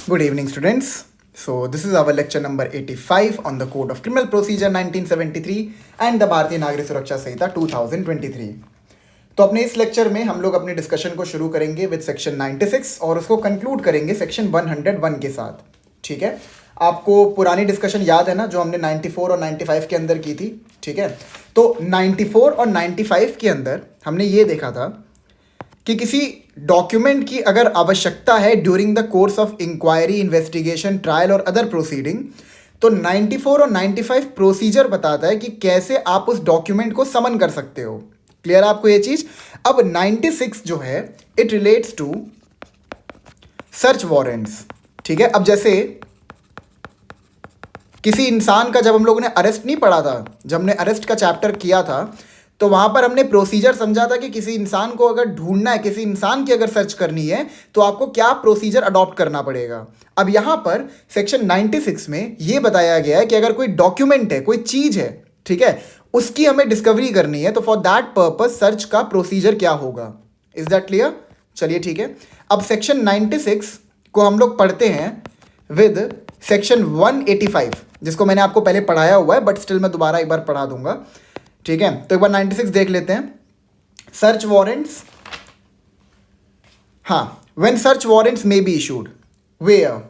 Good evening, students. So, this is our lecture number 85 on the Code of Criminal Procedure 1973 and the भारतीय नागरिक सुरक्षा संहिता 2023. तो अपने इस लेक्चर में हम लोग अपने डिस्कशन को शुरू करेंगे विद सेक्शन 96 और उसको कंक्लूड करेंगे सेक्शन 101 के साथ. ठीक है, आपको पुरानी डिस्कशन याद है ना, जो हमने 94 और 95 के अंदर की थी. ठीक है, तो 94 और 95 के अंदर हमने ये देखा था कि किसी डॉक्यूमेंट की अगर आवश्यकता है during the course of inquiry, investigation, trial और अदर प्रोसीडिंग, तो 94 और 95 प्रोसीजर बताता है कि कैसे आप उस डॉक्यूमेंट को समन कर सकते हो. क्लियर आपको ये चीज? अब 96 जो है it relates to search warrants. ठीक है, अब जैसे किसी इंसान का जब हम लोगों ने अरेस्ट नहीं पढ़ा था, जब हमने अरेस्ट का चैप्टर किया था, तो वहां पर हमने प्रोसीजर समझा था कि किसी इंसान को अगर ढूंढना है, किसी इंसान की अगर सर्च करनी है, तो आपको क्या प्रोसीजर अडॉप्ट करना पड़ेगा. अब यहां पर सेक्शन 96 में यह बताया गया है कि अगर कोई डॉक्यूमेंट है, कोई चीज है, ठीक है, उसकी हमें डिस्कवरी करनी है, तो फॉर दैट पर्पज सर्च का प्रोसीजर क्या होगा. Is that clear? चलिए ठीक है. अब सेक्शन 96 को हम लोग पढ़ते हैं विद सेक्शन 185, जिसको मैंने आपको पहले पढ़ाया हुआ है, बट स्टिल मैं दोबारा एक बार पढ़ा दूंगा. ठीक है, तो एक बार 96 देख लेते हैं. सर्च वारंट्स, हाँ, when search warrants may be issued where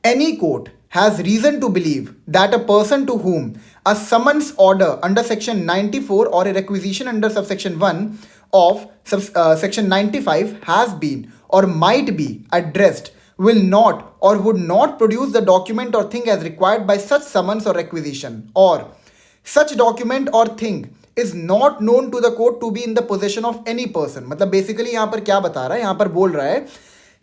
any court has reason to believe that a person to whom a summons order under section 94 और a requisition under subsection 1 of section 95 has been or might be addressed will not or would not produce the document or thing as required by such summons or requisition, or such document or thing is not known to the court to be in the possession of any person. मतलब basically यहां पर क्या बता रहा है, यहां पर बोल रहा है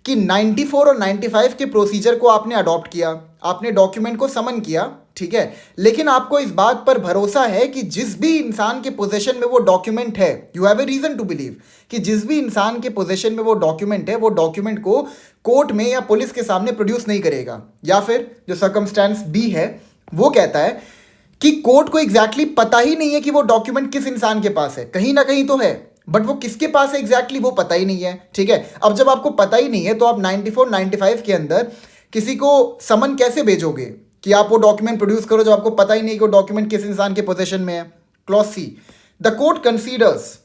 कि 94 और 95 के प्रोसीजर को आपने अडॉप्ट किया, आपने डॉक्यूमेंट को समन किया, ठीक है, लेकिन आपको इस बात पर भरोसा है कि जिस भी इंसान के पोजेशन में वो डॉक्यूमेंट है, you have a reason to believe कि जिस भी इंसान के पोजेशन में वो डॉक्यूमेंट है, वो डॉक्यूमेंट को कोर्ट में या पुलिस के सामने प्रोड्यूस नहीं करेगा. या फिर जो सर्कमस्टेंस बी है वो कहता है कि कोर्ट को एग्जैक्टली पता ही नहीं है कि वो डॉक्यूमेंट किस इंसान के पास है. कहीं ना कहीं तो है, बट वो किसके पास है एग्जैक्टली वो पता ही नहीं है. ठीक है, अब जब आपको पता ही नहीं है, तो आप 94 95 के अंदर किसी को समन कैसे भेजोगे कि आप वो डॉक्यूमेंट प्रोड्यूस करो जब आपको पता ही नहीं कि वो डॉक्यूमेंट किस इंसान के पोजेशन में है. Clause C, the court considers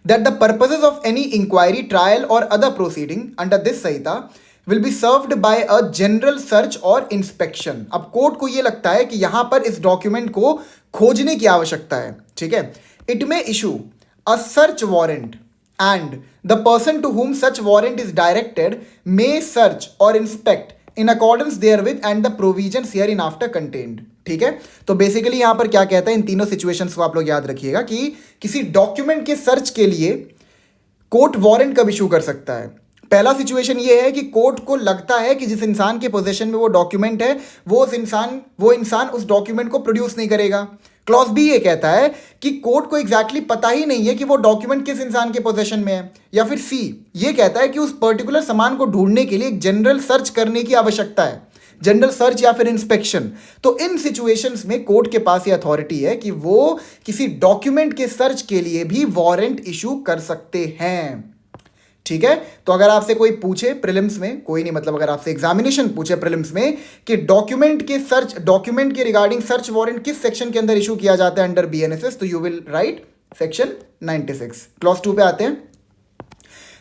that the purposes of any inquiry, trial or other proceeding under this Samhita will be served by a general search or inspection. अब कोर्ट को ये लगता है कि यहां पर इस डॉक्यूमेंट को खोजने की आवश्यकता है. ठीक है, इट में issue a search warrant and the person to whom such warrant is directed may search or inspect in accordance therewith and the provisions hereinafter contained. ठीक है, तो बेसिकली यहां पर क्या कहता है, इन तीनों सिचुएशंस को आप लोग याद रखिएगा कि किसी डॉक्यूमेंट के सर्च के लिए कोर्ट वारंट कब इशू कर सकता है. पहला सिचुएशन ये है कि कोर्ट को लगता है कि जिस इंसान के पोजीशन में वो डॉक्यूमेंट है, वो इंसान उस डॉक्यूमेंट को प्रोड्यूस नहीं करेगा. क्लॉज बी ये कहता है कि कोर्ट को एग्जैक्टली पता ही नहीं है कि वो डॉक्यूमेंट किस इंसान के पोजीशन में है. या फिर सी ये कहता है कि उस पर्टिकुलर सामान को ढूंढने के लिए एक जनरल सर्च करने की आवश्यकता है, जनरल सर्च या फिर इंस्पेक्शन. तो इन सिचुएशंस में कोर्ट के पास ये अथॉरिटी है कि वो किसी डॉक्यूमेंट के सर्च के लिए भी वारंट इशू कर सकते हैं. ठीक है, तो अगर आपसे कोई पूछे प्रीलिम्स में, कोई नहीं मतलब अगर आपसे एग्जामिनेशन पूछे प्रीलिम्स में कि डॉक्यूमेंट के रिगार्डिंग सर्च वारंट किस सेक्शन के अंदर इशू किया जाता है अंडर बीएनएसएस, तो you will write section 96. Clause 2 पे आते हैं.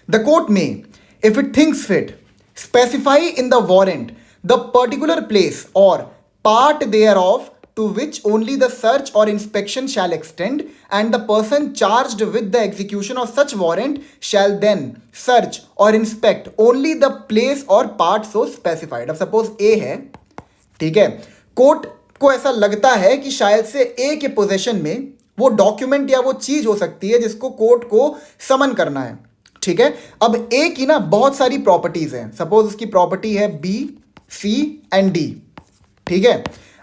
द कोर्ट में if it thinks fit specify in the warrant the particular place or part thereof to which only the search or inspection shall extend, and the person charged with the execution of such warrant shall then search or inspect only the place or part so specified. अब suppose A है, ठीक है, court को ऐसा लगता है कि शायद से A के पोजेशन में वो डॉक्यूमेंट या वो चीज हो सकती है जिसको कोर्ट को समन करना है. ठीक है, अब A की ना बहुत सारी प्रॉपर्टीज हैं. सपोज उसकी प्रॉपर्टी है B, C एंड D. ठीक है,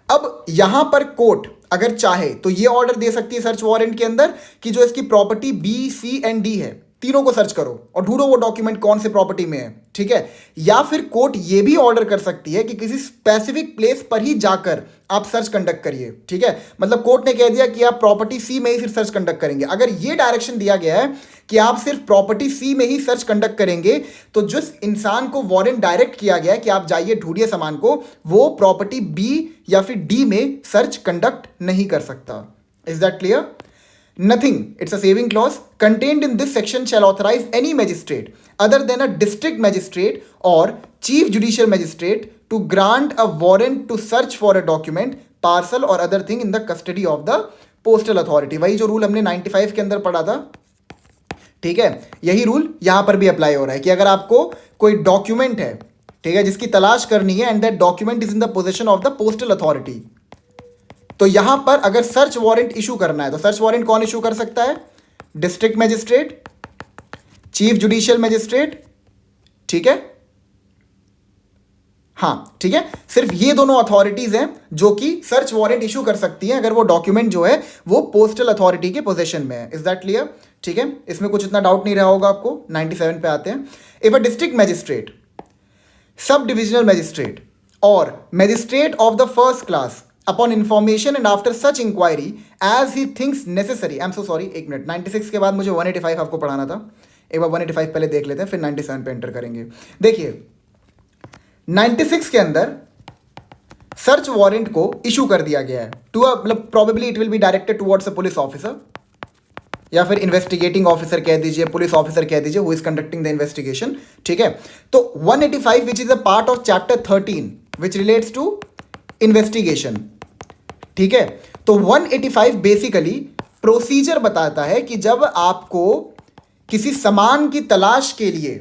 अब यहां पर कोर्ट अगर चाहे तो ये ऑर्डर दे सकती है सर्च वारंट के अंदर कि जो इसकी property B, C and D है, तीनों को सर्च करो और ढूंढो वो डॉक्यूमेंट कौन से प्रॉपर्टी में है. ठीक है, या फिर कोर्ट ये भी ऑर्डर कर सकती है कि किसी स्पेसिफिक प्लेस पर ही जाकर आप सर्च कंडक्ट करिए. ठीक है, मतलब कोर्ट ने कह दिया कि आप प्रॉपर्टी सी में ही फिर सर्च कंडक्ट करेंगे. अगर ये डायरेक्शन दिया गया है कि आप सिर्फ प्रॉपर्टी सी में ही सर्च कंडक्ट करेंगे, तो जिस इंसान को वारंट डायरेक्ट किया गया है कि आप जाइए ढूंढिए सामान को, वो प्रॉपर्टी बी या फिर डी में सर्च कंडक्ट नहीं कर सकता। Is that clear? Nothing, it's a saving clause, contained in this section shall authorize any magistrate other than a district magistrate or chief judicial magistrate to grant a warrant to search for a document, parcel or other thing in the custody of the postal authority। वही जो rule हमने 95 के अंदर पढ़ा था, ठीक है, यही रूल यहां पर भी अप्लाई हो रहा है कि अगर आपको कोई डॉक्यूमेंट है, ठीक है, जिसकी तलाश करनी है and that document is in the position of the postal authority, तो यहां पर अगर सर्च वारंट इशू करना है तो सर्च वारंट कौन इशू कर सकता है? District magistrate, chief judicial magistrate, ठीक है, हां ठीक है, सिर्फ ये दोनों अथॉरिटीज हैं जो कि सर्च वारंट इशू कर सकती हैं अगर वो डॉक्यूमेंट जो है वो पोस्टल अथॉरिटी के पोजीशन में है। Is that clear? ठीक है, इसमें कुछ इतना डाउट नहीं रहा होगा आपको। 97 पे आते हैं। If a district magistrate, sub divisional magistrate और magistrate of the first class upon information and after such inquiry as he thinks necessary, I'm so sorry, एक मिनट, 96 के बाद मुझे 185 आपको पढ़ाना था, एक बार 185 पहले देख लेते हैं फिर 97 पे एंटर करेंगे। देखिए 96 के अंदर सर्च वारंट को इशू कर दिया गया है टू अ, मतलब probably it will be directed towards a police officer या फिर इन्वेस्टिगेटिंग ऑफिसर कह दीजिए, पुलिस ऑफिसर कह दीजिए, who is conducting the investigation, ठीक है। तो 185 which is a part of chapter 13 which relates to investigation, ठीक है। तो 185 बेसिकली प्रोसीजर बताता है कि जब आपको किसी सामान की तलाश के लिए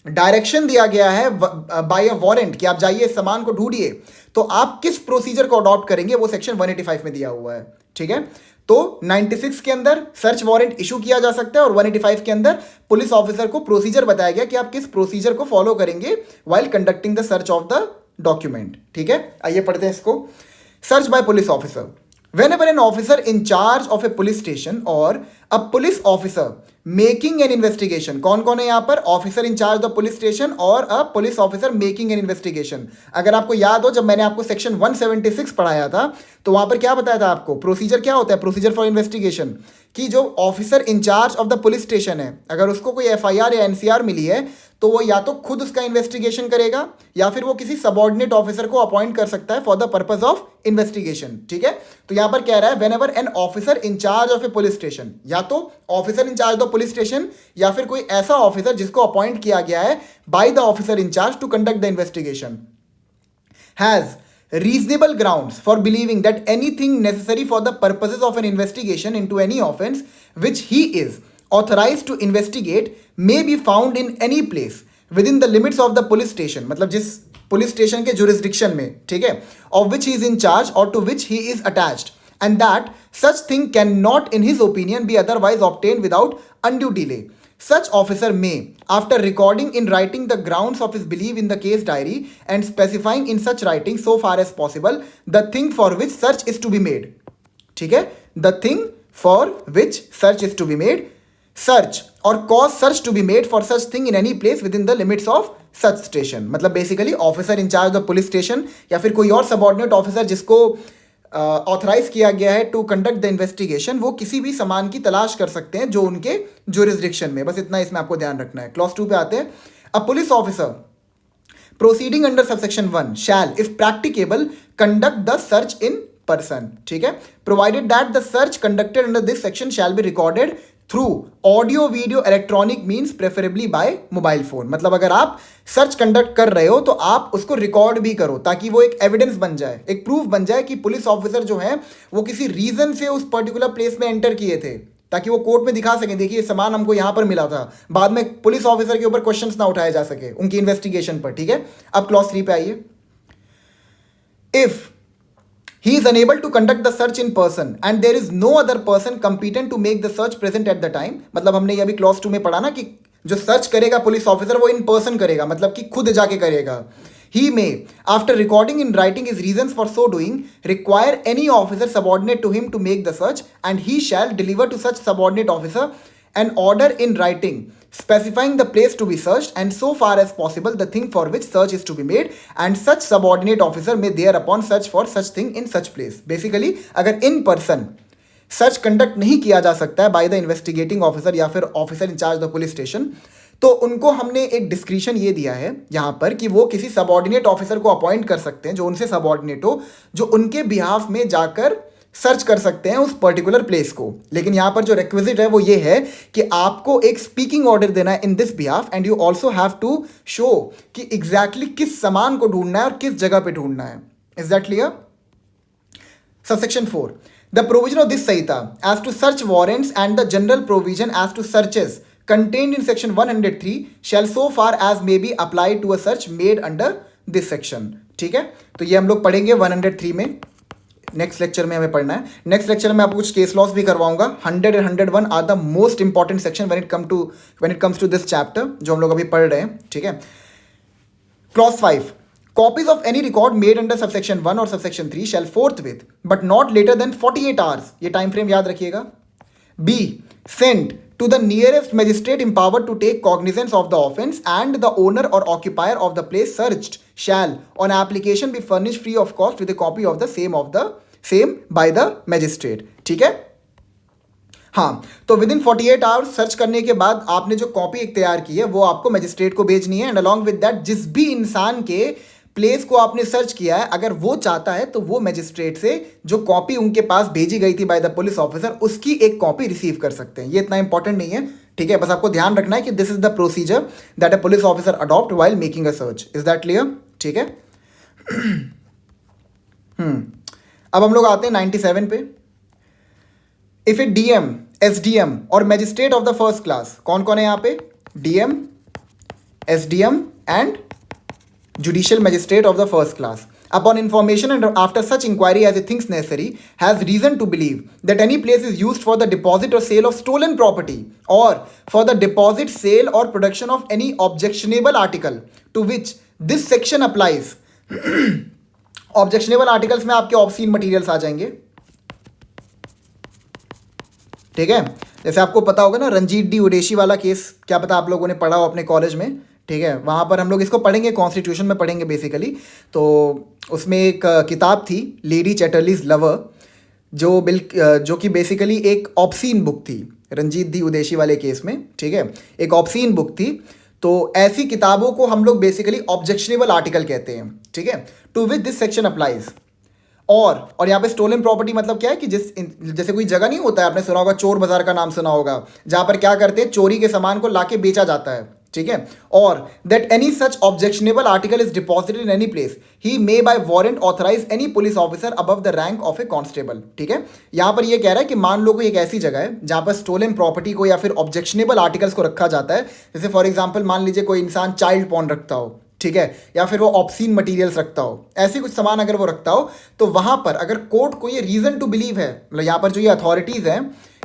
डायरेक्शन दिया गया है बाय अ वारंट कि आप जाइए सामान को ढूंढिए, तो आप किस प्रोसीजर को अडॉप्ट करेंगे वो सेक्शन 185 में दिया हुआ है, ठीक है। तो 96 के अंदर सर्च वारंट इशू किया जा सकता है और 185 के अंदर पुलिस ऑफिसर को प्रोसीजर बताया गया कि आप किस प्रोसीजर को फॉलो करेंगे while conducting the search of the document, ठीक है। आइए पढ़ते हैं इसको। Search by police officer. Whenever an officer in charge of a police station or a police officer making an investigation, कौन कौन है यहाँ पर? Officer in charge the police station और a police officer making an investigation. अगर आपको याद हो, जब मैंने आपको सेक्शन 176 पढ़ाया था तो वहां पर क्या बताया था आपको? प्रोसीजर क्या होता है? प्रोसीजर फॉर इन्वेस्टिगेशन, कि जो officer incharge of the police station है, अगर उसको कोई एफआईआर या एनसीआर मिली है तो वो या तो खुद उसका इन्वेस्टिगेशन करेगा या फिर वो किसी सबऑर्डिनेट ऑफिसर को अपॉइंट कर सकता है for the purpose of investigation, ठीक है। तो यहां पर कह रहा है whenever an officer incharge of a police station, या तो officer incharge of police station या फिर कोई ऐसा ऑफिसर जिसको अपॉइंट किया गया है by the officer incharge to conduct the investigation, has reasonable grounds for believing that anything necessary for the purposes of an investigation into any offense which he is authorized to investigate may be found in any place within the limits of the police station, मतलब जिस police station के jurisdiction में, ठीक है, of which he is in charge or to which he is attached, and that such thing cannot in his opinion be otherwise obtained without undue delay. Such officer may, after recording in writing the grounds of his belief in the case diary and specifying in such writing so far as possible the thing for which search is to be made, ठीक है, the thing for which search is to be made, search or cause search to be made for such thing in any place within the limits of such station। मतलब basically officer incharge of police station या फिर कोई और subordinate officer जिसको authorise किया गया है to conduct the investigation, वो किसी भी सामान की तलाश कर सकते हैं जो उनके ज्यूरिसडिक्शन में। बस इतना इसमें आपको ध्यान रखना है। क्लॉज 2 पे आते हैं। A police officer proceeding under subsection 1 shall if practicable conduct the search in person, ठीक है, provided that the search conducted under this section shall be recorded through audio video electronic means preferably by mobile phone. मतलब अगर आप search conduct कर रहे हो तो आप उसको रिकॉर्ड भी करो ताकि वो एक एविडेंस बन जाए, एक प्रूफ बन जाए कि पुलिस ऑफिसर जो है वो किसी रीजन से उस पर्टिकुलर प्लेस में एंटर किए थे, ताकि वो कोर्ट में दिखा सकें, देखिए सामान हमको यहां पर मिला था, बाद में पुलिस ऑफिसर के ऊपर क्वेश्चंस ना उठाए जा सके उनकी इन्वेस्टिगेशन पर, ठीक है। अब क्लॉज 3 पे आइए। If he is unable to conduct the search in person and there is no other person competent to make the search present at the time, मतलब हमने ये अभी क्लॉज 2 में पढ़ा ना कि जो सर्च करेगा पुलिस ऑफिसर वो इन पर्सन करेगा, मतलब कि खुद जाके करेगा। He may, after recording in writing his reasons for so doing, require any officer subordinate to him to make the search, and he shall deliver to such subordinate officer an order in writing specifying the place to be searched and so far as possible the thing for which search is to be made, and such subordinate officer may thereupon search for such thing in such place। Basically अगर in person search conduct नहीं किया जा सकता है by the investigating officer या फिर officer incharge the police station, तो उनको हमने एक डिस्क्रिशन ये दिया है यहाँ पर कि वो किसी सबऑर्डिनेट ऑफिसर को अपॉइंट कर सकते हैं जो उनसे सबऑर्डिनेट हो, जो उनके बिहाफ में जाकर सर्च कर सकते हैं उस पर्टिकुलर प्लेस को। लेकिन यहाँ पर जो रिक्विजिट है वो ये है कि आपको एक स्पीकिंग ऑर्डर देना है in this behalf, and you also have to show कि एग्जैक्टली किस सामान को ढूंढना है और किस जगह पे ढूंढना है। Is that clear? Subsection 4. The provision of this Sahita as to search warrants and the general provision as to searches contained in section 103 shall so far as may be applied to a search made under this section. ठीक है, तो ये हम लोग पढ़ेंगे 103 में, next lecture में हमें पढ़ना है। नेक्स्ट लेक्चर में आपको कुछ केस लॉस भी करवाऊंगा। 100 and 101 are the most important section when it comes to this chapter जो हम लोग अभी पढ़ रहे हैं। ठीक है, Clause 5. Copies of any record made under subsection 1 or subsection 3 shall forthwith, but not later than 48 hours, ये time frame याद रखिएगा, be sent to the nearest magistrate empowered to take cognizance of the offence, and the owner or occupier of the place searched shall on application be furnished free of cost with a copy of the same by the magistrate. ठीक है, हाँ, तो with in 48 hours search करने के बाद आपने जो copy एक तैयार की है वो आपको मजिस्ट्रेट को भेजनी है, एंड अलॉन्ग विद दैट जिस भी इंसान के प्लेस को आपने सर्च किया है अगर वो चाहता है तो वो मजिस्ट्रेट से जो कॉपी उनके पास भेजी गई थी बाय द पुलिस ऑफिसर उसकी एक कॉपी रिसीव कर सकते हैं। ये इतना इंपॉर्टेंट नहीं है, ठीक है, बस आपको ध्यान रखना है कि this is the procedure that a police officer adopt while making a search. Is that clear? ठीक है। अब हम लोग आते हैं 97 पे। इफ ए डीएम, एसडीएम और magistrate of the first class, कौन कौन है यहाँ पे? DM, SDM and judicial magistrate of the first class, upon information and after such inquiry as it thinks necessary, has reason to believe that any place is used for the deposit or sale of stolen property or for the deposit, sale or production of any objectionable article to which this section applies. Objectionable articles में आपके obscene materials आ जाएंगे। ठीक है, जैसे आपको पता होगा ना रंजीत डी उडेशी वाला केस, क्या पता आप लोगों ने पढ़ा हो अपने कॉलेज में। ठीक है, वहाँ पर हम लोग इसको पढ़ेंगे, कॉन्स्टिट्यूशन में पढ़ेंगे बेसिकली। तो उसमें एक किताब थी लेडी चैटर्लीज लवर, जो कि बेसिकली एक ऑब्सीन बुक थी रंजीत दी उदेशी वाले केस में। ठीक है, एक ऑब्सीन बुक थी। तो ऐसी किताबों को हम लोग बेसिकली ऑब्जेक्शनेबल आर्टिकल कहते हैं। ठीक है, to which this section applies. और यहाँ पे स्टोलन प्रॉपर्टी मतलब क्या है कि जैसे कोई जगह नहीं होता है, आपने सुना होगा चोर बाजार का नाम सुना होगा, जहाँ पर क्या करते हैं चोरी के सामान को लाके बेचा जाता है। ठीक है, और that any such objectionable article is deposited in any place he may by warrant authorise any police officer above the rank of a constable. ठीक है, यहां पर ये कह रहा है कि मान लो कोई एक ऐसी जगह है जहां पर स्टोलन प्रॉपर्टी को या फिर ऑब्जेक्शनेबल आर्टिकल्स को रखा जाता है। जैसे फॉर एग्जांपल मान लीजिए कोई इंसान चाइल्ड पॉर्न रखता हो, ठीक है, या फिर वो ऑब्सीन मटेरियल्स रखता हो, ऐसी कुछ सामान अगर वो रखता हो, तो वहां पर अगर कोर्ट को ये रीजन टू बिलीव है, मतलब यहाँ पर जो ये अथॉरिटीज हैं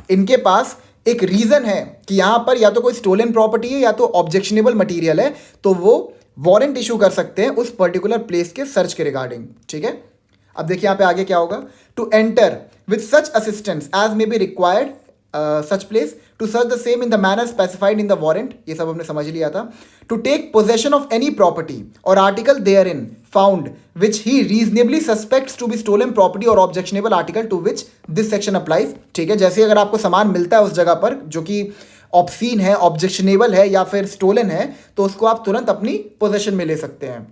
इनके पास एक रीजन है कि यहाँ पर या तो कोई स्टोलन प्रॉपर्टी है या तो ऑब्जेक्शनेबल मटेरियल है, तो वो वारंट इशू कर सकते हैं उस पर्टिकुलर प्लेस के सर्च के रिगार्डिंग। ठीक है, अब देखिए यहाँ पे आगे क्या होगा। To enter with such assistance as may be required such place to search the same in the manner specified in the warrant, ये सब हमने समझ लिया था। To take possession of any property or article therein found which he reasonably suspects to be stolen property or objectionable article to which this section applies। ठीक है, जैसे अगर आपको सामान मिलता है उस जगह पर जो कि ऑब्सीन है, ऑब्जेक्शनेबल है या फिर स्टोलन है, तो उसको आप तुरंत अपनी पोजेशन में ले सकते हैं।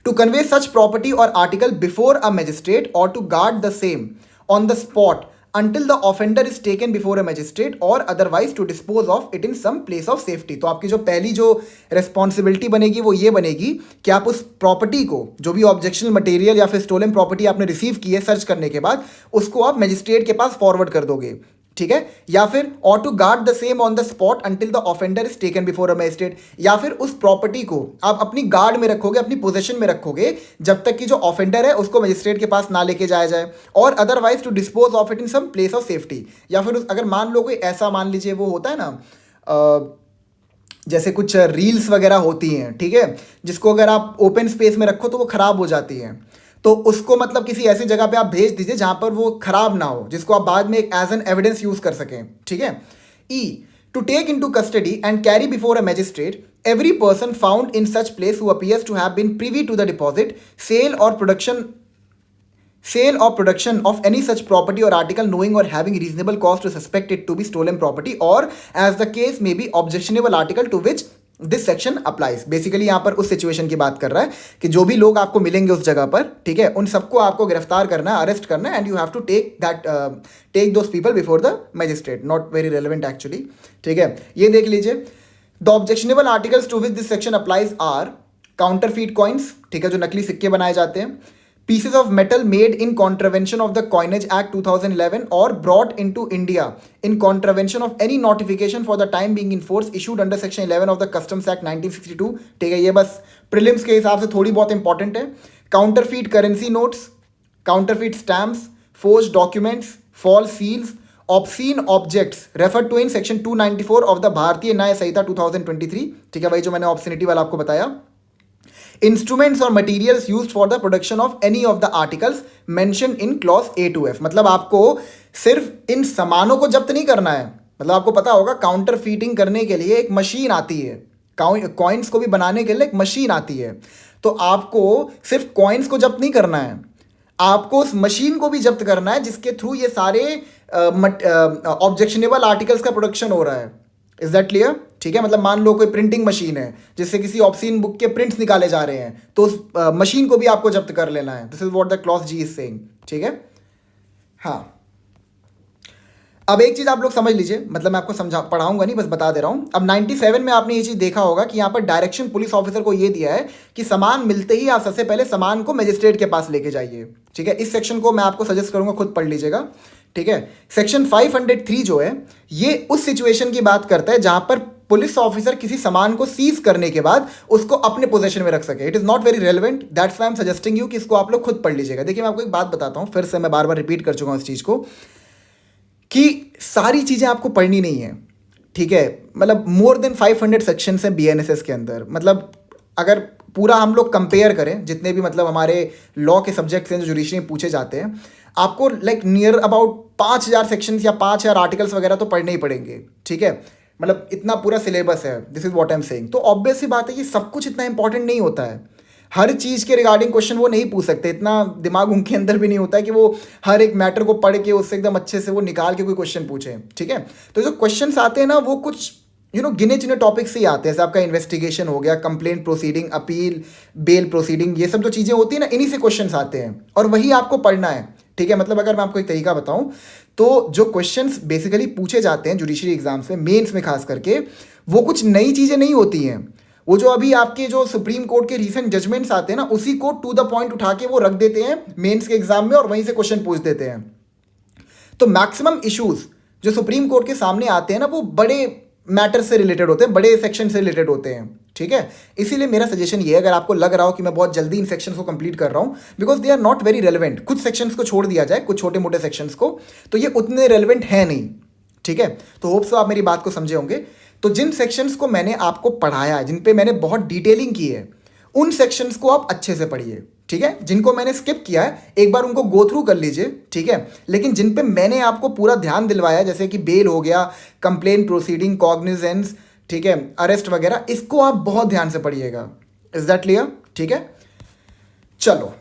To convey such property or article before a magistrate or to guard the same on the spot until the offender is taken before a magistrate or otherwise to dispose of it in some place of safety। तो आपकी जो पहली जो responsibility बनेगी वो ये बनेगी कि आप उस प्रॉपर्टी को, जो भी ऑब्जेक्शनल मटेरियल या फिर स्टोलन प्रॉपर्टी आपने रिसीव की है सर्च करने के बाद, उसको आप मजिस्ट्रेट के पास फॉरवर्ड कर दोगे। ठीक है, या फिर और to guard the same on the spot until the offender is taken before a magistrate, या फिर उस प्रॉपर्टी को आप अपनी गार्ड में रखोगे, अपनी पोजीशन में रखोगे जब तक कि जो ऑफेंडर है उसको मजिस्ट्रेट के पास ना लेके जाया जाए, और otherwise to dispose of it in some place of safety. या फिर अगर मान लो कोई ऐसा, मान लीजिए वो होता है ना जैसे कुछ रील्स वगैरह होती हैं, ठीक है, जिसको अगर आप ओपन स्पेस में रखो तो वो खराब हो जाती हैं, तो उसको मतलब किसी ऐसी जगह पे आप भेज दीजिए जहां पर वो खराब ना हो, जिसको आप बाद में एक एज एन एविडेंस यूज कर सकें। ठीक है, E to take into custody and carry before a magistrate every person found in such place who appears to have been privy to the deposit, sale और production sale or production of any such property or article knowing or having reasonable cause to suspect it to be stolen property or as the case may be objectionable article to which this section applies. Basically यहाँ पर उस situation की बात कर रहा है कि जो भी लोग आपको मिलेंगे उस जगह पर, ठीक है, उन सबको आपको गिरफ्तार करना है, अरेस्ट करना है, and you have to take those people before the magistrate. Not very relevant actually, ठीक है। ये देख लीजिए, the objectionable articles to which this section applies are counterfeit coins, ठीक है, जो नकली सिक्के बनाए जाते हैं, pieces of metal made in contravention of the Coinage Act 2011 or brought into India in contravention of any notification for the time being in force issued under section 11 of the Customs Act 1962, ठीक है। ये बस prelims के हिसाब से थोड़ी बहुत important है। Counterfeit currency notes, counterfeit stamps, forged documents, false seals, obscene objects refer to in section 294 of the Bharatiya Nyaya संहिता 2023, ठीक है, वही जो मैंने ऑब्सिनिटी वाला आपको बताया। इंस्ट्रूमेंट्स और materials used for the production of any of the articles mention in clause A to F। मतलब आपको सिर्फ इन सामानों को जब्त नहीं करना है, मतलब आपको पता होगा काउंटर फीटिंग करने के लिए एक मशीन आती है, कॉइन्स को भी बनाने के लिए एक मशीन आती है, तो आपको सिर्फ कॉइन्स को जब्त नहीं करना है, आपको उस मशीन को भी जब्त करना है जिसके थ्रू ये सारे ऑब्जेक्शनेबल आर्टिकल्स का प्रोडक्शन हो रहा है। Is that clear? ठीक है, मतलब मान लो कोई प्रिंटिंग मशीन है जिससे किसी ऑब्सीन बुक के प्रिंट्स निकाले जा रहे हैं, तो उस मशीन को भी आपको जब्त कर लेना है। This is what the clause ji is saying, ठीक है। हाँ, अब एक चीज आप लोग समझ लीजिए, मतलब मैं आपको पढ़ाऊंगा नहीं, बस बता दे रहा हूं। अब 97 में आपने ये चीज देखा होगा कि यहाँ पर डायरेक्शन पुलिस ऑफिसर को ये दिया है कि सामान मिलते ही आप सबसे पहले सामान को मजिस्ट्रेट के पास लेके जाइए, ठीक है। इस सेक्शन को मैं आपको सजेस्ट करूंगा, खुद पढ़ लीजिएगा, ठीक है। सेक्शन 503 जो है ये उस सिचुएशन की बात करता है जहां पर पुलिस ऑफिसर किसी सामान को सीज करने के बाद उसको अपने पोजीशन में रख सके। It is not very relevant, that's why I am suggesting you कि इसको आप लोग खुद पढ़ लीजिएगा। देखिए मैं आपको एक बात बताता हूं, फिर से मैं बार बार रिपीट कर चुका हूं इस चीज को, कि सारी चीजें आपको पढ़नी नहीं है, ठीक है। मतलब मोर देन 500 सेक्शंस हैं BNSS के अंदर। मतलब अगर पूरा हम लोग कंपेयर करें जितने भी मतलब हमारे लॉ के सब्जेक्ट्स हैं जो जुडिशरी में पूछे जाते हैं, आपको लाइक नियर अबाउट 5000 सेक्शंस या 5000 आर्टिकल्स वगैरह तो पढ़ने ही पड़ेंगे, ठीक है। मतलब इतना पूरा सिलेबस है, this is what I am saying. तो ऑब्वियस सी बात है कि सब कुछ इतना इंपॉर्टेंट नहीं होता है, हर चीज़ के रिगार्डिंग क्वेश्चन वो नहीं पूछ सकते, इतना दिमाग उनके अंदर भी नहीं होता है कि वो हर एक मैटर को पढ़ के उससे एकदम अच्छे से वो निकाल के कोई क्वेश्चन पूछे, ठीक है। तो जो क्वेश्चन आते हैं ना वो कुछ गिने चुने टॉपिक से ही आते हैं, जैसे आपका इन्वेस्टिगेशन हो गया, complaint proceeding, appeal, bail proceeding, ये सब जो चीज़ें होती है ना, इन्हीं से क्वेश्चन आते हैं और वही आपको पढ़ना है, ठीक है। मतलब अगर मैं आपको एक तरीका बताऊं तो जो क्वेश्चंस बेसिकली पूछे जाते हैं जुडिशरी एग्जाम्स में, मेंस में खास करके, वो कुछ नई चीज़ें नहीं होती हैं। वो जो अभी आपके जो सुप्रीम कोर्ट के रीसेंट जजमेंट्स आते हैं ना, उसी को टू द पॉइंट उठा के वो रख देते हैं मेंस के एग्जाम में और वहीं से क्वेश्चन पूछ देते हैं। तो मैक्सिमम इश्यूज जो सुप्रीम कोर्ट के सामने आते हैं ना, वो बड़े मैटर से रिलेटेड होते हैं, बड़े सेक्शन से रिलेटेड होते हैं, ठीक है। इसीलिए मेरा सजेशन ये है, अगर आपको लग रहा हो कि मैं बहुत जल्दी इन सेक्शंस को कंप्लीट कर रहा हूं because they are not very relevant, कुछ सेक्शंस को छोड़ दिया जाए, कुछ छोटे मोटे सेक्शंस को, तो ये उतने रेलिवेंट है नहीं, ठीक है। तो होप सो आप मेरी बात को समझे होंगे। तो जिन सेक्शंस को मैंने आपको पढ़ाया है, जिन पे मैंने बहुत डिटेलिंग की है, उन सेक्शंस को आप अच्छे से पढ़िए, ठीक है। जिनको मैंने स्किप किया है एक बार उनको गो थ्रू कर लीजिए, ठीक है। लेकिन जिन पे मैंने आपको पूरा ध्यान दिलवाया, जैसे कि बेल हो गया, कंप्लेंट प्रोसीडिंग, कॉग्निजेंस, ठीक है, अरेस्ट वगैरह, इसको आप बहुत ध्यान से पढ़िएगा। Is that clear? ठीक है, चलो।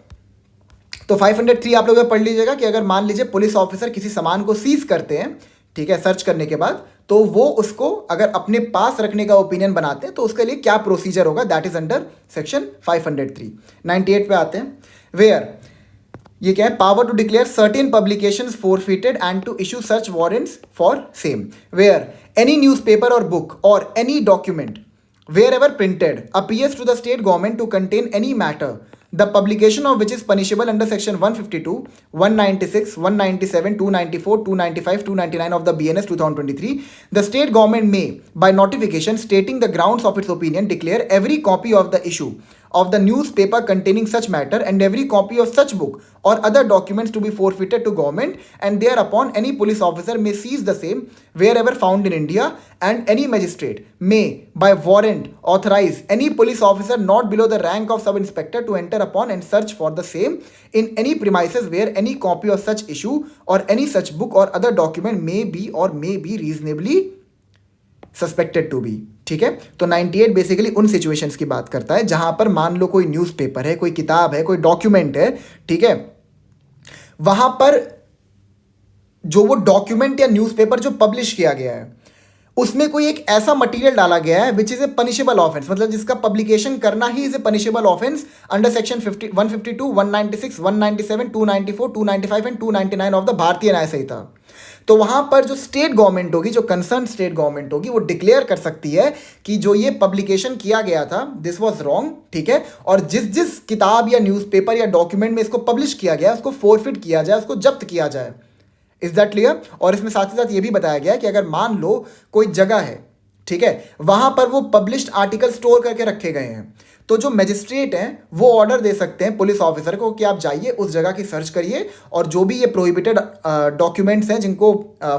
तो 503 आप लोग पढ़ लीजिएगा कि अगर मान लीजिए पुलिस ऑफिसर किसी सामान को सीज करते हैं, ठीक है, सर्च करने के बाद, तो वो उसको अगर अपने पास रखने का ओपिनियन बनाते हैं तो उसके लिए क्या प्रोसीजर होगा, दैट इज अंडर सेक्शन 503। 98 पे आते हैं, वेयर ये क्या है, power to declare certain publications forfeited and to issue search warrants for same, where any newspaper और बुक और any document wherever printed appears to the state government to contain any matter the publication of which is punishable under section 152, 196, 197, 294, 295, 299 of the BNS 2023, the state government may by notification stating the grounds of its opinion declare every copy of the issue of the newspaper containing such matter and every copy of such book or other documents to be forfeited to government, and thereupon any police officer may seize the same wherever found in India, and any magistrate may by warrant authorize any police officer not below the rank of sub inspector to enter upon and search for the same in any premises where any copy of such issue or any such book or other document may be reasonably suspected to be, ठीक है। तो 98 basically उन situations की बात करता है जहां पर मान लो कोई न्यूज़पेपर है, कोई किताब है, कोई डॉक्यूमेंट है, ठीक है, वहां पर जो वो डॉक्यूमेंट या न्यूज़पेपर जो पब्लिश किया गया है उसमें कोई एक ऐसा मटेरियल डाला गया है which is a punishable offence, मतलब जिसका पब्लिकेशन करना he is a punishable offence under section 152, 196, 197, 294, 295 and 299 of the Bharatiya Nyaya संहिता। तो वहां पर जो स्टेट गवर्नमेंट होगी, जो कंसर्न स्टेट गवर्नमेंट होगी, वो डिक्लेयर कर सकती है कि जो ये पब्लिकेशन किया गया था दिस वाज रॉन्ग, ठीक है, और जिस जिस किताब या न्यूज़पेपर या डॉक्यूमेंट में इसको पब्लिश किया गया उसको फोरफिट किया जाए, उसको जब्त किया जाए। Is that clear? और इसमें साथ ही साथ ये भी बताया गया कि अगर मान लो कोई जगह है, ठीक है, वहां पर वो पब्लिश्ड आर्टिकल स्टोर करके रखे गए हैं, तो जो मजिस्ट्रेट हैं वो ऑर्डर दे सकते हैं पुलिस ऑफिसर को कि आप जाइए उस जगह की सर्च करिए और जो भी ये प्रोहिबिटेड डॉक्यूमेंट्स हैं जिनको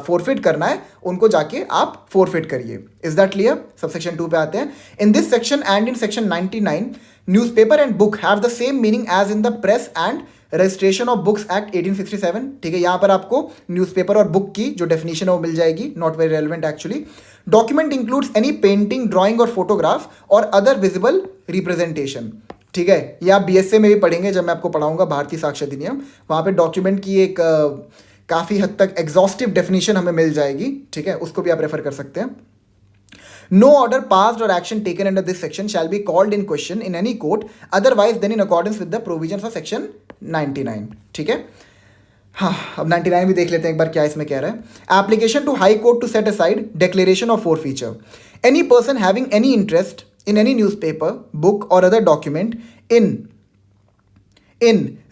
फोरफिट करना है उनको जाके आप फोरफिट करिए। Is that clear? सबसेक्शन 2 पे आते हैं। In this section and in section 99 newspaper and book have the same meaning as in the press and registration of books act 1867, ठीक है, यहां पर आपको न्यूज़पेपर और बुक की जो डेफिनेशन है वो मिल जाएगी, not very relevant actually. Document includes any painting, drawing और फोटोग्राफ और अदर विजिबल रिप्रेजेंटेशन, ठीक है, ये आप बीएसए में भी पढ़ेंगे जब मैं आपको पढ़ाऊंगा भारतीय साक्ष्य अधिनियम, वहां पे डॉक्यूमेंट की एक काफ़ी हद तक एग्जॉस्टिव डेफिनेशन हमें मिल जाएगी, ठीक है, उसको भी आप रेफर कर सकते हैं। No order passed or action taken under this section shall be called in question in any court otherwise than in accordance with the provisions of section 99, ठीक है। हाँ, अब 99 भी देख लेते हैं एक बार क्या इसमें कह रहा है। Application to high court to set aside declaration of forfeiture. Any person having any interest in any newspaper, book or other document in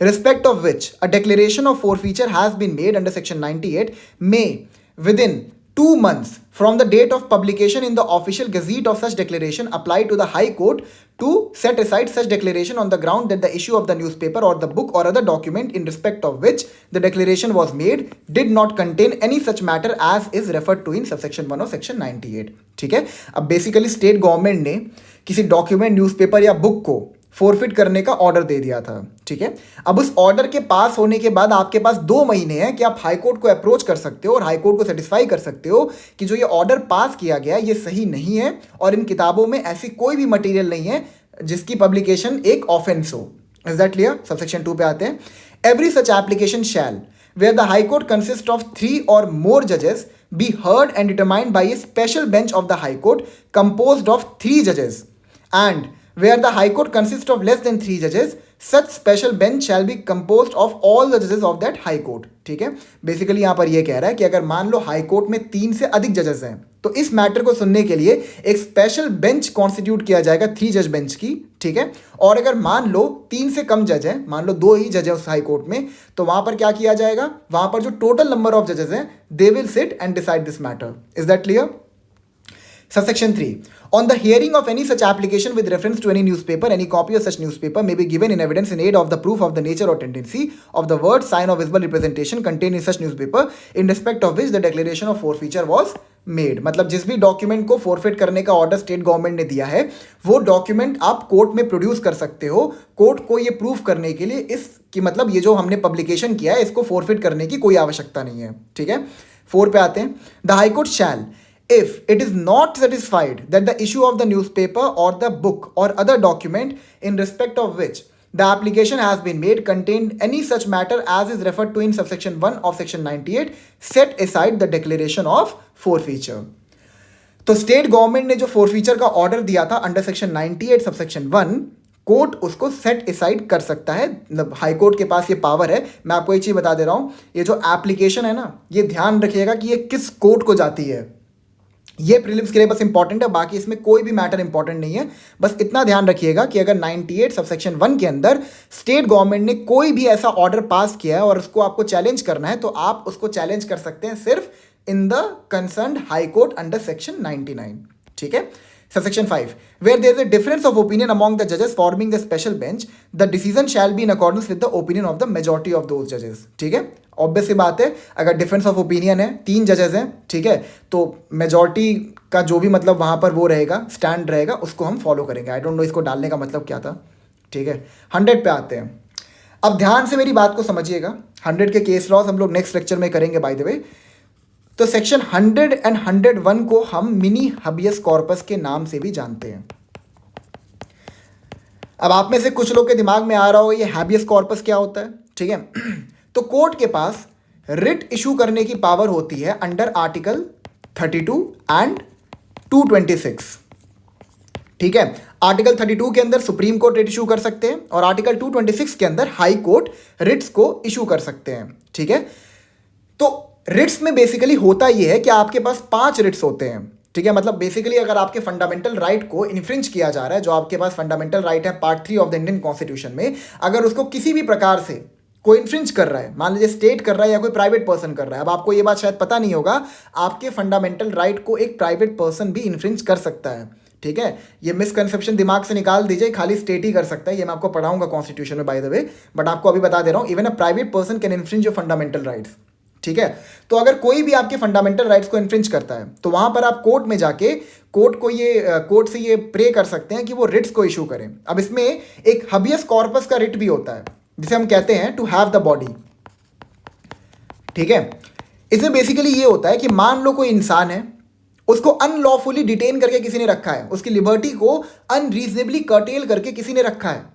respect of which a declaration of forfeiture has been made under section 98 may within 2 months from the date of publication in the official gazette of such declaration apply to the High Court to set aside such declaration on the ground that the issue of the newspaper or the book or other document in respect of which the declaration was made did not contain any such matter as is referred to in subsection 1 of section 98, ठीक है। अब basically state government ने किसी document, newspaper या book को forfeit करने का order दे दिया था, ठीक है। अब उस ऑर्डर के पास होने के बाद आपके पास 2 महीने हैं कि आप हाई कोर्ट को अप्रोच कर सकते हो और हाई कोर्ट को सेटिस्फाई कर सकते हो कि जो ये ऑर्डर पास किया गया ये सही नहीं है और इन किताबों में ऐसी कोई भी मटेरियल नहीं है जिसकी पब्लिकेशन एक ऑफेंस हो। Is that clear? सबसेक्शन 2 पे आते हैं। Every such application shall where the High Court consists of 3 or more judges be heard and determined by a special bench of the High Court composed of 3 judges, and where the High Court consists of less than 3 judges, such special bench shall be composed of all the judges of that High Court, ठीक है। Basically यहाँ पर ये कह रहा है कि अगर मान लो हाई कोर्ट में 3 से अधिक जजेस हैं तो इस मैटर को सुनने के लिए एक स्पेशल बेंच कॉन्स्टिट्यूट किया जाएगा 3 जज बेंच की, ठीक है। और अगर मान लो 3 से कम जज है, मान लो 2 ही जज है उस हाई कोर्ट में, तो वहां पर क्या किया जाएगा, वहां पर जो टोटल नंबर ऑफ जजेस हैं they will sit and decide this matter. Is that clear? Subsection 3. On the hearing of any such application with reference to any newspaper, any copy of such newspaper may be given in evidence in aid of the proof of the nature or tendency of the word, sign or visible representation contained in such newspaper in respect of which the declaration of forfeiture was made. मतलब जिस भी document को forfeit करने का order state government ने दिया है वो डॉक्यूमेंट आप कोर्ट में प्रोड्यूस कर सकते हो, कोर्ट को ये प्रूफ करने के लिए इस कि मतलब ये जो हमने पब्लिकेशन किया है इसको फोरफिट करने की कोई आवश्यकता नहीं है, ठीक है। 4 पे आते हैं। The high court shell, if it is not satisfied that the issue of the newspaper or the book or other document in respect of which the application has been made contained any such matter as is referred to in subsection 1 of section 98, set aside the declaration of forfeiture. तो state government ने जो forfeiture का order दिया था under section 98 subsection 1, court उसको set aside कर सकता है, मतलब हाई कोर्ट के पास ये पावर है। मैं आपको एक चीज बता दे रहा हूं, ये जो एप्लीकेशन है ना, ये ध्यान रखिएगा कि ये किस कोर्ट को जाती है। ये प्रीलिम्स के लिए बस इंपॉर्टेंट है, बाकी इसमें कोई भी मैटर इंपॉर्टेंट नहीं है। बस इतना ध्यान रखिएगा कि अगर 98 सबसेक्शन 1 के अंदर स्टेट गवर्नमेंट ने कोई भी ऐसा ऑर्डर पास किया है और उसको आपको चैलेंज करना है तो आप उसको चैलेंज कर सकते हैं सिर्फ in the concerned high court under section 99, ठीक है। Subsection 5. Where there is a difference of opinion among the judges forming the special bench, the decision shall be in accordance with the opinion of the majority of those judges, ठीक है। Obvious सी बात है, अगर difference of opinion है, 3 जजेस हैं, ठीक है, तो मेजॉरिटी का जो भी मतलब वहाँ पर वो रहेगा, स्टैंड रहेगा, उसको हम फॉलो करेंगे। आई डोंट नो इसको डालने का मतलब क्या था, ठीक है। 100 पे आते हैं। अब ध्यान से मेरी बात को समझिएगा, 100 के केस लॉस हम लोग नेक्स्ट लेक्चर में करेंगे बाय द वे। तो सेक्शन 100 एंड 101 को हम मिनी हबियस कॉर्पस के नाम से भी जानते हैं। अब आप में से कुछ लोग के दिमाग में आ रहा हो ये हैबियस कॉर्पस क्या होता है, ठीक है। तो कोर्ट के पास रिट इशू करने की पावर होती है अंडर आर्टिकल 32 एंड 226। ठीक है, आर्टिकल 32 के अंदर सुप्रीम कोर्ट रिट इशू कर सकते हैं और आर्टिकल 226 के अंदर हाई कोर्ट रिट्स को इशू कर सकते हैं। ठीक है, तो रिट्स में बेसिकली होता यह है कि आपके पास 5 रिट्स होते हैं। ठीक है, मतलब बेसिकली अगर आपके फंडामेंटल राइट को इन्फ्रिंज किया जा रहा है, जो आपके पास फंडामेंटल राइट है part 3 of the Indian constitution में, अगर उसको किसी भी प्रकार से कोई इन्फ्रिंज कर रहा है, मान लीजिए स्टेट कर रहा है या कोई प्राइवेट पर्सन कर रहा है, अब आपको ये बात शायद पता नहीं होगा, आपके फंडामेंटल राइट को एक प्राइवेट पर्सन भी इन्फ्रिंज कर सकता है। ठीक है, ये मिसकंसेप्शन दिमाग से निकाल दीजिए, खाली स्टेट ही कर सकता है, ये मैं आपको पढ़ाऊंगा कॉन्स्टिट्यूशन में बाय द वे, बट आपको अभी बता दे रहा हूं, even a private person can infringe your fundamental rights. ठीक है, तो अगर कोई भी आपके फंडामेंटल राइट्स को इन्फ्रिंज करता है तो वहां पर आप कोर्ट में जाके कोर्ट से ये प्रे कर सकते हैं कि वो रिट्स को इशू करें। अब इसमें एक हबियस कॉर्पस का रिट भी होता है जिसे हम कहते हैं टू हैव द बॉडी। ठीक है, इसमें बेसिकली ये होता है कि मान लो कोई इंसान है, उसको अनलॉफुली डिटेन करके किसी ने रखा है, उसकी लिबर्टी को अनरीजनेबली कर्टेल करके किसी ने रखा है,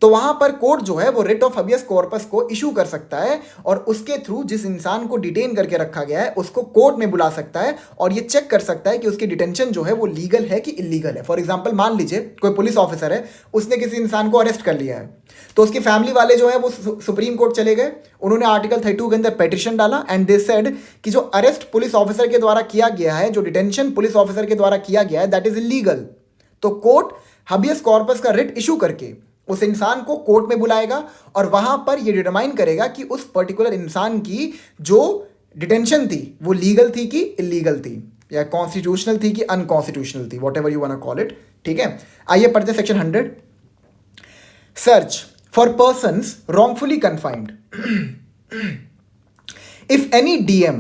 तो वहां पर कोर्ट जो है वो रिट ऑफ हबियस कॉर्पस को इशू कर सकता है और उसके थ्रू जिस इंसान को डिटेन करके रखा गया है उसको कोर्ट में बुला सकता है और ये चेक कर सकता है कि उसकी डिटेंशन जो है वो लीगल है कि इलीगल है। फॉर एग्जांपल मान लीजिए कोई पुलिस ऑफिसर है, उसने किसी इंसान को अरेस्ट कर लिया है, तो उसकी फैमिली वाले जो है वो सुप्रीम कोर्ट चले गए, उन्होंने आर्टिकल 32 के अंदर पेटिशन डाला एंड दे सेड कि जो अरेस्ट पुलिस ऑफिसर के द्वारा किया गया है, जो डिटेंशन पुलिस ऑफिसर के द्वारा किया गया है, दैट इज इलीगल। तो कोर्ट हबियस कॉर्पस का रिट इशू करके उस इंसान को कोर्ट में बुलाएगा और वहां पर यह डिटरमाइन करेगा कि उस पर्टिकुलर इंसान की जो डिटेंशन थी वो लीगल थी कि इलीगल थी, या कॉन्स्टिट्यूशनल थी कि अनकॉन्स्टिट्यूशनल थी, whatever you want to call it. ठीक है, आइए पढ़ते section 100। Search for persons wrongfully confined. If any DM,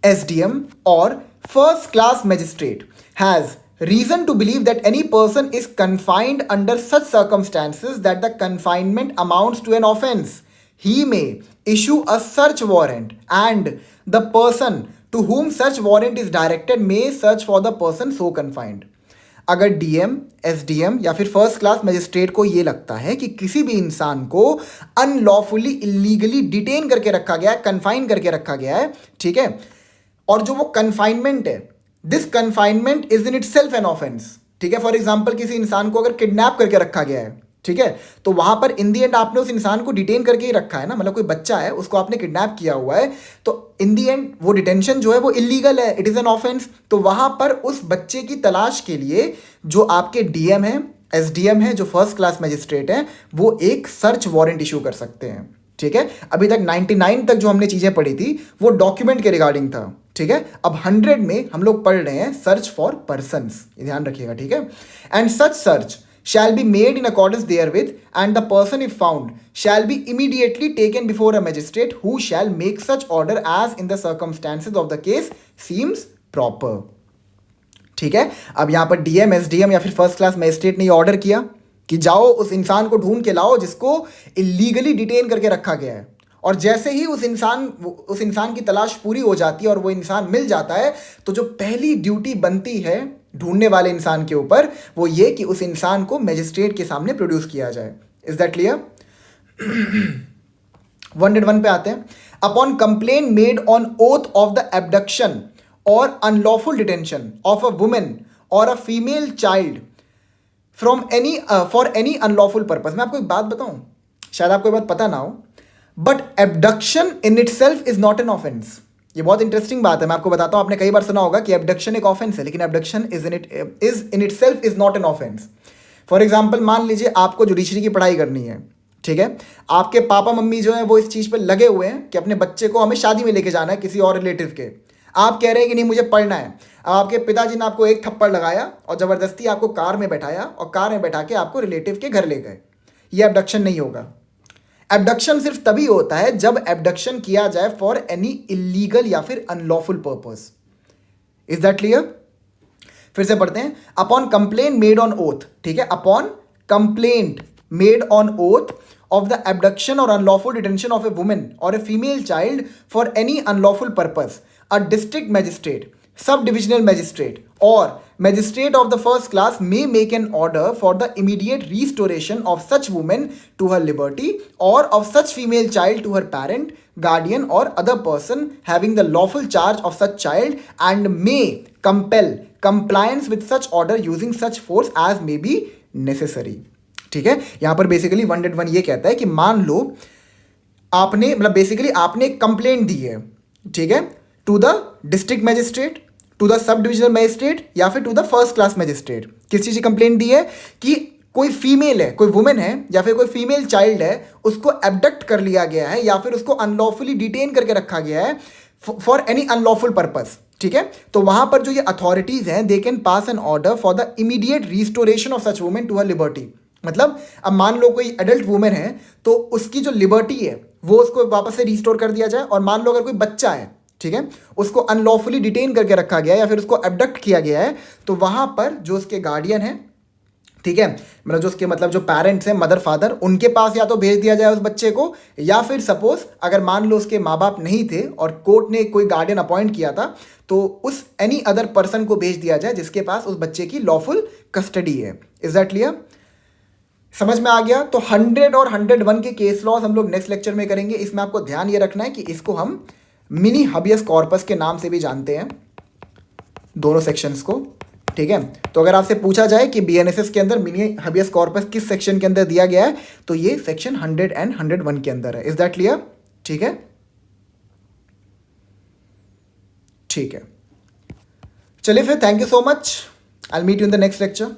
SDM or first class magistrate has reason to believe that any person is confined under such circumstances that the confinement amounts to an offense, he may issue a search warrant and the person to whom such warrant is directed may search for the person so confined. अगर DM, SDM या फिर first class magistrate को ये लगता है कि किसी भी इंसान को अनलॉफुली इलीगली डिटेन करके रखा गया है, कन्फाइन करके रखा गया है, ठीक है, और जो वो कन्फाइनमेंट है, this confinement is in itself an offence. ठीक है, फॉर एग्जांपल किसी इंसान को अगर किडनैप करके रखा गया है, ठीक है, तो वहां पर इन दी एंड आपने उस इंसान को डिटेन करके ही रखा है ना, मतलब कोई बच्चा है उसको आपने किडनैप किया हुआ है, तो इन दी एंड वो डिटेंशन जो है वो इलीगल है, इट इज एन ऑफेंस। तो वहां पर उस बच्चे की तलाश के लिए जो आपके डीएम है, एसडीएम है, जो फर्स्ट क्लास मजिस्ट्रेट है, वो एक सर्च वारंट इशू कर सकते हैं। ठीक है, अभी तक 99 तक जो हमने चीजें पढ़ी थी वो डॉक्यूमेंट के रिगार्डिंग था। ठीक है, अब 100 में हम लोग पढ़ रहे हैं सर्च फॉर पर्सन्स, ध्यान रखिएगा। ठीक है, and such search shall be made in accordance therewith, and the person if found shall be immediately taken before a magistrate who shall make such order as in the circumstances of the case seems proper. ठीक है, अब यहां पर DM, SDM या फिर first class magistrate ने order किया कि जाओ उस इंसान को ढूंढ के लाओ जिसको इलीगली डिटेन करके रखा गया है, और जैसे ही उस इंसान की तलाश पूरी हो जाती है और वो इंसान मिल जाता है, तो जो पहली ड्यूटी बनती है ढूंढने वाले इंसान के ऊपर वो ये कि उस इंसान को मजिस्ट्रेट के सामने प्रोड्यूस किया जाए। Is that clear? 101 पे आते हैं। Upon complaint made on oath of the abduction और unlawful detention of a women और a female child from any for any unlawful purpose. मैं आपको एक बात बताऊं, शायद आपको ये बात पता ना हो, but abduction in it self is not an offence. ये बहुत इंटरेस्टिंग बात है, मैं आपको बताता हूं। आपने कई बार सुना होगा कि एबडक्शन एक ऑफेंस है, लेकिन abduction is in it self is not an offence. For example मान लीजिए आपको जुडिशरी की पढ़ाई करनी है, ठीक है, आपके पापा मम्मी जो है वो इस चीज़ पे लगे हुए हैं कि अपने बच्चे को हमें शादी में लेके जाना है किसी और रिलेटिव के। आप कह रहे हैं कि नहीं मुझे पढ़ना है। अब आपके पिताजी ने आपको एक थप्पड़ लगाया और ज़बरदस्ती आपको कार में बैठाया और कार में बैठा के आपको रिलेटिव के घर ले गए। ये एबडक्शन नहीं होगा। एबडक्शन सिर्फ तभी होता है जब एबडक्शन किया जाए फॉर एनी इलीगल या फिर unlawful purpose. Is that clear? फिर से पढ़ते हैं। Upon complaint made on oath, ठीक है, upon complaint made on oath of the abduction or unlawful detention of a woman or a female child for any unlawful purpose, a district magistrate, sub-divisional magistrate or Magistrate of the first class may make an order for the immediate restoration of such woman to her liberty or of such female child to her parent, guardian or other person having the lawful charge of such child, and may compel compliance with such order using such force as may be necessary. ठीक है, यहां पर basically 1.1 ये कहता है कि मान लो आपने मतलब बेसिकली आपने एक कंप्लेंट दी है, ठीक है, to the district magistrate, to the sub divisional magistrate या फिर to the first class magistrate. किस चीज़ की कंप्लेंट दी है कि कोई फीमेल है, कोई वुमेन है या फिर कोई फीमेल चाइल्ड है, उसको एबडक्ट कर लिया गया है या फिर उसको अनलॉफुली डिटेन करके रखा गया है फॉर एनी अनलॉफुल पर्पस. ठीक है, तो वहां पर जो ये अथॉरिटीज हैं, they can pass an order for the immediate restoration of such women to her liberty. मतलब अब मान लो कोई एडल्ट वुमेन है तो उसकी जो लिबर्टी है वो उसको वापस से रिस्टोर कर दिया जाए. और मान लो अगर कोई बच्चा है, ठीक है, उसको अनलॉफुली डिटेन करके रखा गया है या फिर उसको एबडक्ट किया गया है, तो वहां पर जो उसके गार्डियन है, ठीक है, मतलब जो उसके मतलब जो पेरेंट्स हैं, मदर फादर, उनके पास या तो भेज दिया जाए उस बच्चे को, या फिर सपोज अगर मान लो उसके माँ बाप नहीं थे और कोर्ट ने कोई गार्डियन अपॉइंट किया था, तो उस एनी अदर पर्सन को भेज दिया जाए जिसके पास उस बच्चे की लॉफुल कस्टडी है. Is that clear? समझ में आ गया? तो 100 और 101 के केस लॉज हम लोग नेक्स्ट लेक्चर में करेंगे. इसमें आपको ध्यान ये रखना है कि इसको हम मिनी हबियस कॉर्पस के नाम से भी जानते हैं, दोनों सेक्शंस को. ठीक है, तो अगर आपसे पूछा जाए कि बीएनएसएस के अंदर मिनी हबियस कॉर्पस किस सेक्शन के अंदर दिया गया है, तो ये सेक्शन 100 एंड 101 के अंदर है. Is that clear? ठीक है, ठीक है, चलिए फिर. Thank you so much. I will meet you in the next lecture.